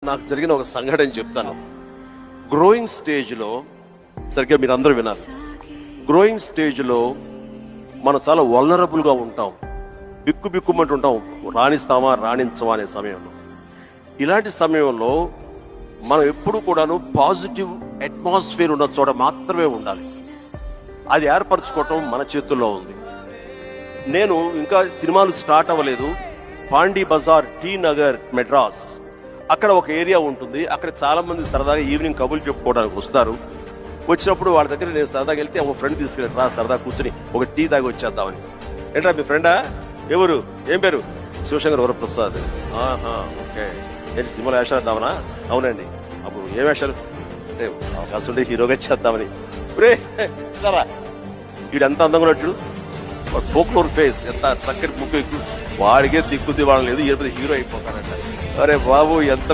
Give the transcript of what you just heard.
నాకు జరిగిన ఒక సంఘటన చెప్తాను. గ్రోయింగ్ స్టేజ్లో సరిగ్గా మీరు అందరూ వినాలి. గ్రోయింగ్ స్టేజ్లో మనం చాలా వల్నరబుల్గా ఉంటాం, బిక్కుమంటూ ఉంటాం, రాణిస్తామా రాణించమా అనే సమయంలో. ఇలాంటి సమయంలో మనం ఎప్పుడు కూడాను పాజిటివ్ అట్మాస్ఫియర్ ఉన్న చోట మాత్రమే ఉండాలి. అది ఏర్పరచుకోవటం మన చేతుల్లో ఉంది. నేను ఇంకా సినిమాలు స్టార్ట్ అవ్వలేదు. పాండీ బజార్, టీ నగర్, మెడ్రాస్, అక్కడ ఒక ఏరియా ఉంటుంది. అక్కడ చాలా మంది సరదాగా ఈవినింగ్ కబుర్లు చెప్పుకోవడానికి వస్తారు. వచ్చినప్పుడు వాళ్ళ దగ్గర నేను సరదాగా వెళ్తే ఒక ఫ్రెండ్ తీసుకెళ్ళి సరదా కూర్చొని ఒక టీ తాగి వచ్చేద్దామని. ఏంట్రా మీ ఫ్రెండా? ఎవరు? ఏం పేరు? శివశంకర్ వరప్రసాద్. ఓకే, ఏంటి సినిమాలో వేషాలు వేద్దామనా? అవునండి. అప్పుడు ఏ వేషాలు అంటే అవకాశం ఉంటే హీరోగా చేద్దామని. వీడు ఎంత అందంగా ఉన్నట్టు, వాడు ఫోక్లోర్ ఫేస్, ఎంత చక్కటి ముక్కు, వాడికే దిక్కుద్ది వాళ్ళ లేదు, హీరో అయిపోతాడంట. అరే బాబు, ఎంత